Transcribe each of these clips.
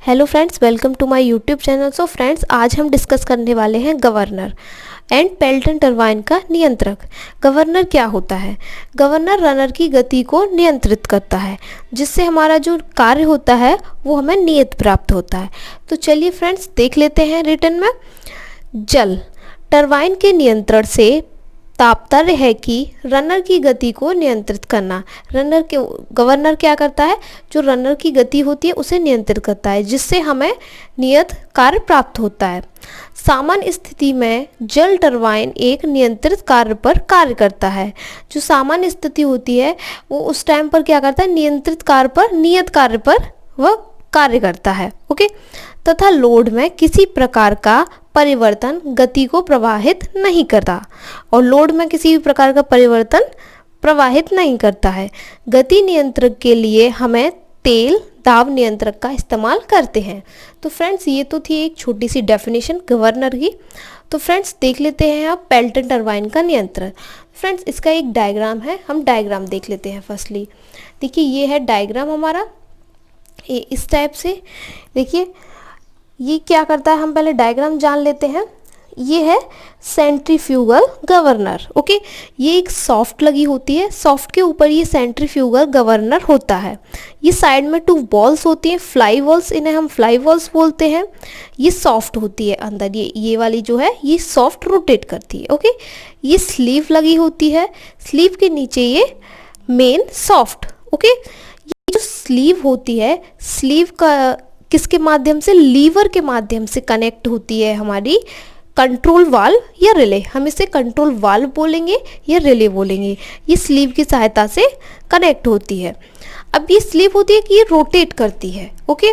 Hello friends, welcome to my YouTube channel. So friends, आज हम discuss करने वाले हैं गवर्नर एंड पेल्टन टरबाइन का नियंत्रक। गवर्नर क्या होता है? गवर्नर रनर की गति को नियंत्रित करता है, जिससे हमारा जो कार्य होता है वो हमें नियत प्राप्त होता है। तो चलिए फ्रेंड्स, देख लेते हैं रिटर्न में। जल टरबाइन के नियंत्रण से तात्पर्य है कि रनर की गति को नियंत्रित करना। गवर्नर क्या करता है? जो रनर की गति होती है उसे नियंत्रित करता है, जिससे हमें नियत कार्य प्राप्त होता है। सामान्य स्थिति में जल टरबाइन एक नियंत्रित कार्य पर कार्य करता है। जो सामान्य स्थिति होती है वो उस टाइम पर क्या करता है? नियंत्रित कार्य पर, नियत कार्य पर वह कार्य करता है। ओके। तथा लोड में किसी प्रकार का परिवर्तन गति को प्रभावित नहीं करता, और लोड में किसी भी प्रकार का परिवर्तन प्रभावित नहीं करता है। गति नियंत्रक के लिए हमें तेल दाब नियंत्रक का इस्तेमाल करते हैं। तो फ्रेंड्स, ये तो थी एक छोटी सी डेफिनेशन गवर्नर की। तो फ्रेंड्स, देख लेते हैं आप पेल्टन टरबाइन का नियंत्रण। फ्रेंड्स, इसका एक डायग्राम है, हम डायग्राम देख लेते हैं। फर्स्टली देखिए, ये है डायग्राम हमारा, ये इस टाइप से। देखिए ये क्या करता है, हम पहले डायग्राम जान लेते हैं। ये है सेंट्रीफ्यूगल गवर्नर। ओके, ये एक सॉफ्ट लगी होती है, सॉफ्ट के ऊपर ये सेंट्रीफ्यूगल गवर्नर होता है। ये साइड में 2 बॉल्स होती हैं, फ्लाई बॉल्स, इन्हें हम फ्लाई बॉल्स बोलते हैं। ये सॉफ्ट होती है अंदर, ये वाली जो है ये सॉफ्ट रोटेट करती है। ओके, ये स्लीव लगी होती है, स्लीव के नीचे ये मेन सॉफ्ट। ओके, ये जो स्लीव होती है, स्लीव का किसके माध्यम से? लीवर के माध्यम से कनेक्ट होती है हमारी कंट्रोल वाल्व या रिले। हम इसे कंट्रोल वाल्व बोलेंगे या रिले बोलेंगे। ये स्लीव की सहायता से कनेक्ट होती है। अब ये स्लीव होती है कि ये रोटेट करती है। ओके,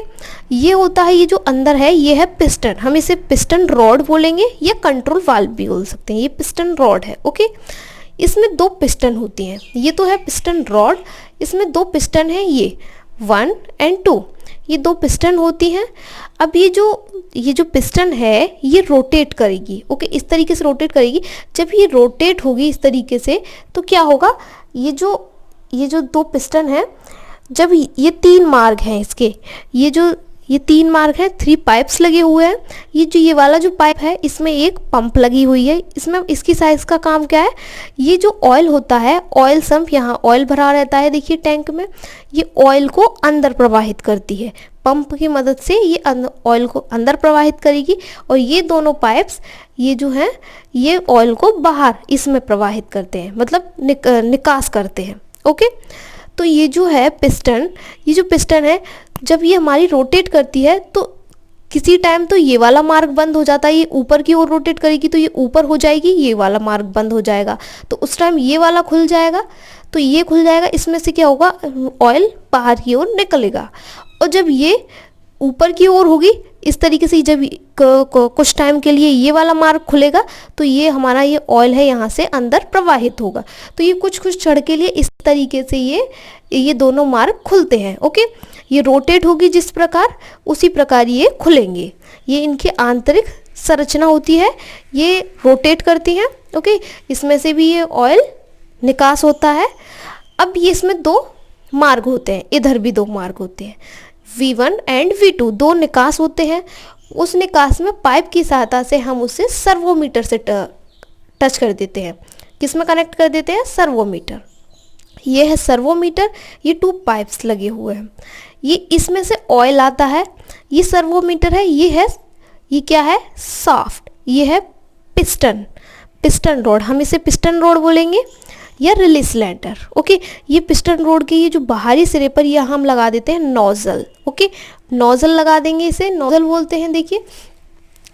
ये होता है, ये जो अंदर है ये है पिस्टन, हम इसे पिस्टन रॉड बोलेंगे या कंट्रोल वाल्व भी बोल सकते हैं। ये पिस्टन रॉड है। ओके, इसमें 2 पिस्टन होती हैं। ये तो है पिस्टन रॉड, इसमें 2 पिस्टन हैं, ये 1 और 2, ये 2 पिस्टन होती हैं। अब ये जो पिस्टन है ये रोटेट करेगी। ओके, इस तरीके से रोटेट करेगी। जब ये रोटेट होगी इस तरीके से तो क्या होगा, ये जो 2 पिस्टन हैं, जब ये 3 मार्ग हैं इसके, ये 3 मार्ग हैं, 3 पाइप्स लगे हुए हैं। ये वाला जो पाइप है इसमें एक पंप लगी हुई है। इसमें इसकी साइज का काम क्या है? ये जो ऑयल होता है, ऑयल सम्प, यहाँ ऑयल भरा रहता है देखिए टैंक में, ये ऑयल को अंदर प्रवाहित करती है। पंप की मदद से ये ऑयल को अंदर प्रवाहित करेगी, और ये दोनों पाइप्स ये जो हैं ये ऑयल को बाहर इसमें प्रवाहित करते हैं, मतलब निकास करते हैं। ओके, तो ये जो है पिस्टन, ये जो पिस्टन है जब ये हमारी रोटेट करती है तो किसी टाइम तो ये वाला मार्ग बंद हो जाता है, ये ऊपर की ओर रोटेट करेगी तो ये ऊपर हो जाएगी, ये वाला मार्ग बंद हो जाएगा, तो उस टाइम ये वाला खुल जाएगा, तो ये खुल जाएगा। इसमें से क्या होगा, ऑयल बाहर की ओर निकलेगा। और जब ये ऊपर की ओर होगी इस तरीके से, जब कुछ टाइम के लिए ये वाला मार्ग खुलेगा तो ये हमारा ये ऑयल है यहाँ से अंदर प्रवाहित होगा। तो ये कुछ क्षण के लिए इस तरीके से ये दोनों मार्ग खुलते हैं। ओके, ये रोटेट होगी जिस प्रकार, उसी प्रकार ये खुलेंगे। ये इनकी आंतरिक संरचना होती है, ये रोटेट करती हैं। ओके, इसमें से भी ये ऑयल निकास होता है। अब ये इसमें 2 मार्ग होते हैं, इधर भी 2 मार्ग होते हैं, V1 एंड V2, 2 निकास होते हैं। उस निकास में पाइप की सहायता से हम उसे सर्वोमीटर से टच कर देते हैं। किस में कनेक्ट कर देते हैं? सर्वोमीटर। ये है सर्वोमीटर, ये 2 पाइप्स लगे हुए हैं, ये इसमें से ऑयल आता है। ये सर्वोमीटर है, ये क्या है? सॉफ्ट। ये है पिस्टन रॉड, हम इसे पिस्टन रॉड बोलेंगे या रिलीज सिलेंडर। ओके, ये पिस्टन रोड के ये जो बाहरी सिरे पर यहाँ हम लगा देते हैं नोजल। ओके, नोजल लगा देंगे, इसे नोजल बोलते हैं। देखिए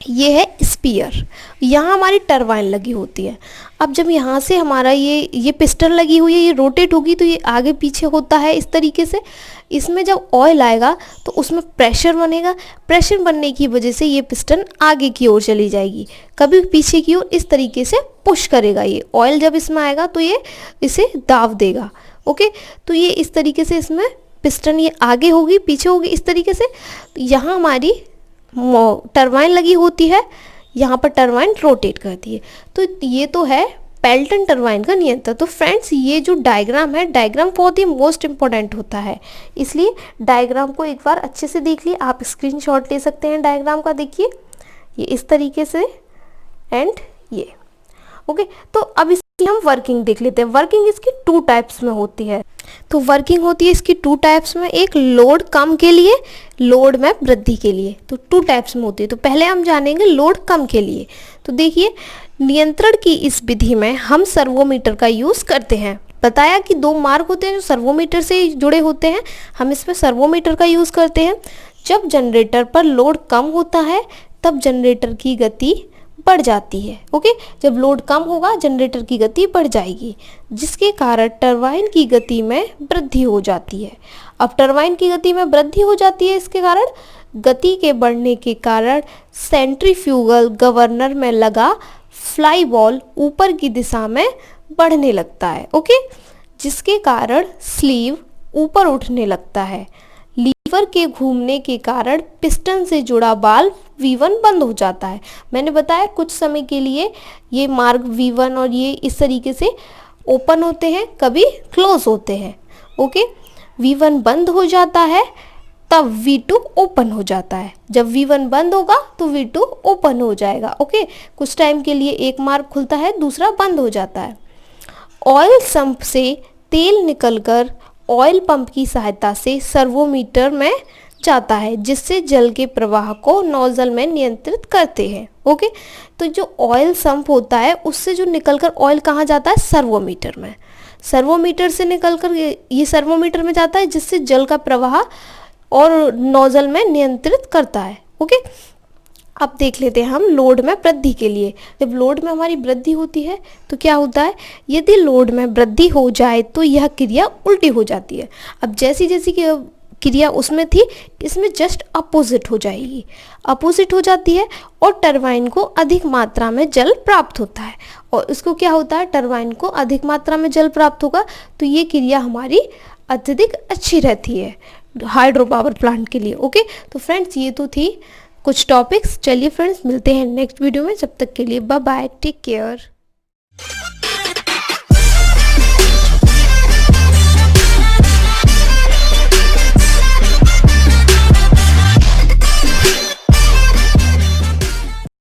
ये है स्पीयर, यहाँ हमारी टरबाइन लगी होती है। अब जब यहाँ से हमारा ये पिस्टन लगी हुई है, ये रोटेट होगी तो ये आगे पीछे होता है इस तरीके से। इसमें जब ऑयल आएगा तो उसमें प्रेशर बनेगा, प्रेशर बनने की वजह से ये पिस्टन आगे की ओर चली जाएगी, कभी पीछे की ओर इस तरीके से पुश करेगा। ये ऑयल जब इसमें आएगा तो ये इसे दाब देगा। ओके, तो ये इस तरीके से इसमें पिस्टन ये आगे होगी पीछे होगी इस तरीके से। यहाँ हमारी टरबाइन लगी होती है, यहाँ पर टरबाइन रोटेट करती है। तो ये तो है पेल्टन टरबाइन का नियंत्रण। तो फ्रेंड्स ये जो डायग्राम है, डायग्राम बहुत ही मोस्ट इंपॉर्टेंट होता है, इसलिए डायग्राम को एक बार अच्छे से देख लिए। आप स्क्रीनशॉट ले सकते हैं डायग्राम का, देखिए ये इस तरीके से एंड ये ओके। तो अब इसकी हम वर्किंग देख लेते हैं। वर्किंग इसकी 2 टाइप्स में होती है। तो वर्किंग होती है इसकी 2 टाइप्स में, एक लोड कम के लिए, लोड में वृद्धि के लिए। तो 2 टाइप्स में होती है। तो पहले हम जानेंगे लोड कम के लिए। तो देखिए नियंत्रण की इस विधि में हम सर्वोमीटर का यूज़ करते हैं। बताया कि 2 मार्ग होते हैं जो सर्वोमीटर से जुड़े होते हैं, हम इसमें सर्वोमीटर का यूज़ करते हैं। जब जनरेटर पर लोड कम होता है तब जनरेटर की गति बढ़ जाती है। ओके, जब लोड कम होगा जनरेटर की गति बढ़ जाएगी, जिसके कारण टरबाइन की गति में वृद्धि हो जाती है। अब टरबाइन की गति में वृद्धि हो जाती है, इसके कारण गति के बढ़ने के कारण सेंट्रीफ्यूगल गवर्नर में लगा फ्लाई बॉल ऊपर की दिशा में बढ़ने लगता है। ओके, जिसके कारण स्लीव ऊपर उठने लगता है। लीवर के घूमने के कारण पिस्टन से जुड़ा वाल्व V1 बंद हो जाता है। मैंने बताया कुछ समय के लिए ये मार्ग V1 और ये इस तरीके से ओपन होते हैं, कभी क्लोज होते हैं। ओके, V1 बंद हो जाता है तब V2 ओपन हो जाता है। जब V1 बंद होगा तो V2 ओपन हो जाएगा। ओके, कुछ टाइम के लिए एक मार्ग खुलता है, दूसरा बंद हो जाता है। ऑयल संप से तेल निकलकर ऑयल पंप की सहायता से सर्वोमीटर में जाता है, जिससे जल के प्रवाह को नोजल में नियंत्रित करते हैं। ओके, तो जो ऑयल संप होता है उससे जो निकलकर ऑयल कहाँ जाता है, सर्वोमीटर में। सर्वोमीटर से निकलकर ये सर्वोमीटर में जाता है, जिससे जल का प्रवाह और नोजल में नियंत्रित करता है। ओके, अब देख लेते हैं हम लोड में वृद्धि के लिए। जब लोड में हमारी वृद्धि होती है तो क्या होता है, यदि लोड में वृद्धि हो जाए तो यह क्रिया उल्टी हो जाती है। अब जैसी जैसी क्रिया उसमें थी, इसमें जस्ट अपोजिट हो जाएगी, अपोजिट हो जाती है और टरबाइन को अधिक मात्रा में जल प्राप्त होता है। और इसको क्या होता है, टरबाइन को अधिक मात्रा में जल प्राप्त होगा तो ये क्रिया हमारी अत्यधिक अच्छी रहती है हाइड्रो पावर प्लांट के लिए। ओके, तो फ्रेंड्स ये तो थी कुछ टॉपिक्स। चलिए फ्रेंड्स मिलते हैं नेक्स्ट वीडियो में, जब तक के लिए बाय बाय, टेक केयर।